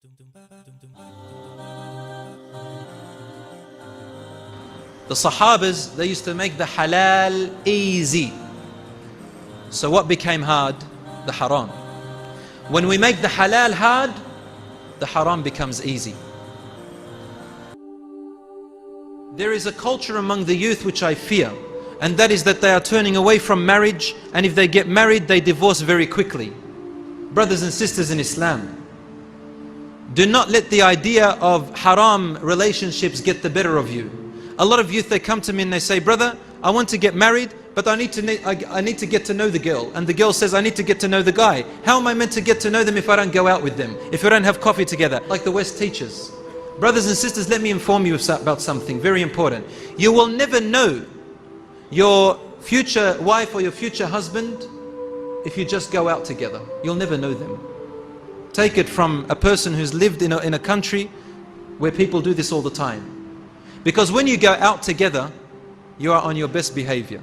The Sahabas, they used to make the halal easy. So what became hard? The haram. When we make the halal hard, the haram becomes easy. There is a culture among the youth which I fear, and that is that they are turning away from marriage, and if they get married, they divorce very quickly. Brothers and sisters in Islam, do not let the idea of haram relationships get the better of you. A lot of youth, they come to me and they say, brother, I want to get married, but I need to get to know the girl. And the girl says, I need to get to know the guy. How am I meant to get to know them if I don't go out with them? If I don't have coffee together? Like the West teaches. Brothers and sisters, let me inform you about something very important. You will never know your future wife or your future husband if you just go out together. You'll never know them. Take it from a person who's lived in a country where people do this all the time. Because when you go out together, you are on your best behavior.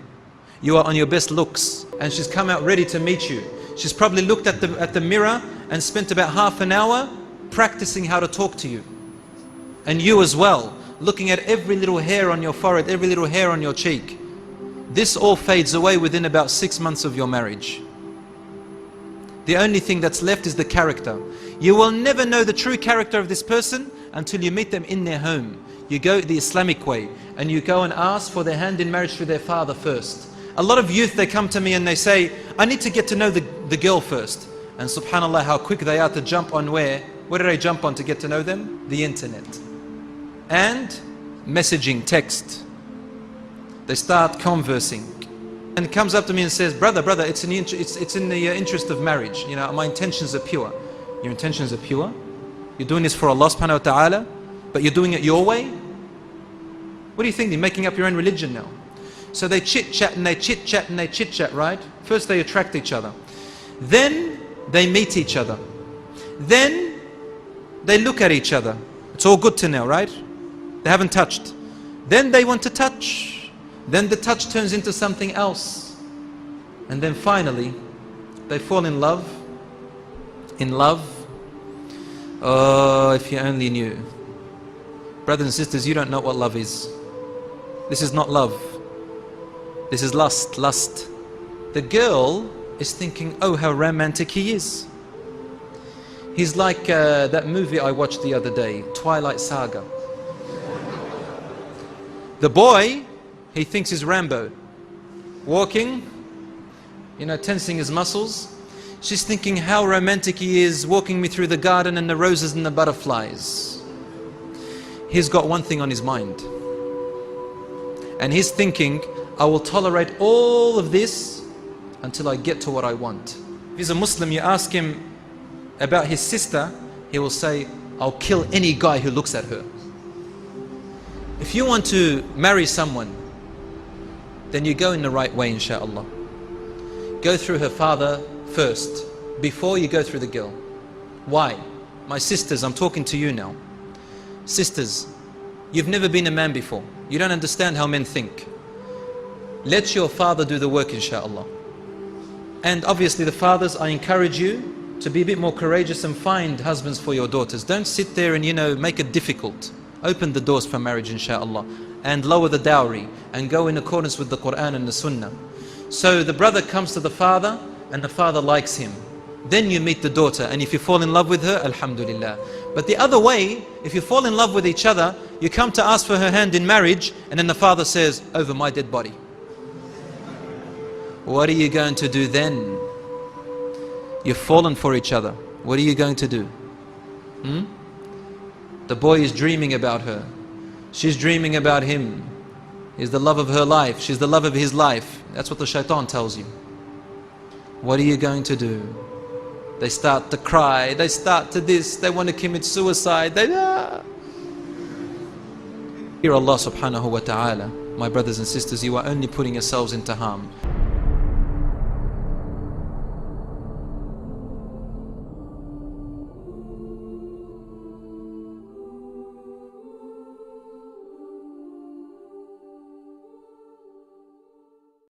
You are on your best looks. And she's come out ready to meet you. She's probably looked at the mirror and spent about half an hour practicing how to talk to you. And you as well, looking at every little hair on your forehead, every little hair on your cheek. This all fades away within about 6 months of your marriage. The only thing that's left is the character. You will never know the true character of this person until you meet them in their home. You go the Islamic way and you go and ask for their hand in marriage to their father first. A lot of youth, they come to me and they say, I need to get to know the girl first. And subhanAllah, how quick they are to jump on where? Where did I jump on to get to know them? The internet. And messaging, text. They start conversing. And he comes up to me and says, brother, it's in the interest of marriage. You know, my intentions are pure. Your intentions are pure? You're doing this for Allah subhanahu wa ta'ala, but you're doing it your way? What do you think? You're making up your own religion now. So they chit-chat and they chit-chat and they chit-chat, right? First they attract each other. Then they meet each other. Then they look at each other. It's all good to now, right? They haven't touched. Then they want to touch. Then the touch turns into something else. And then finally, they fall in love. In love. Oh, if you only knew. Brothers and sisters, you don't know what love is. This is not love. This is lust, lust. The girl is thinking, oh, how romantic he is. He's like that movie I watched the other day, Twilight Saga. The boy, he thinks he's Rambo, walking, you know, tensing his muscles. She's thinking how romantic he is, walking me through the garden and the roses and the butterflies. He's got one thing on his mind. And he's thinking, I will tolerate all of this until I get to what I want. If he's a Muslim, you ask him about his sister, he will say, I'll kill any guy who looks at her. If you want to marry someone, then you go in the right way, inshallah. Go through her father first, before you go through the girl. Why? My sisters, I'm talking to you now. Sisters, you've never been a man before. You don't understand how men think. Let your father do the work, inshallah. And obviously the fathers, I encourage you to be a bit more courageous and find husbands for your daughters. Don't sit there and, you know, make it difficult. Open the doors for marriage, inshallah. And lower the dowry and go in accordance with the Quran and the Sunnah. So the brother comes to the father and the father likes him. Then you meet the daughter, and if you fall in love with her, alhamdulillah. But the other way, if you fall in love with each other, you come to ask for her hand in marriage, and then the father says, over my dead body. What are you going to do then? You've fallen for each other. What are you going to do? The boy is dreaming about her. She's dreaming about him. He's the love of her life. She's the love of his life. That's what the shaitan tells you. What are you going to do? They start to cry. They start to this. They want to commit suicide. Fear Allah subhanahu wa ta'ala. My brothers and sisters, you are only putting yourselves into harm.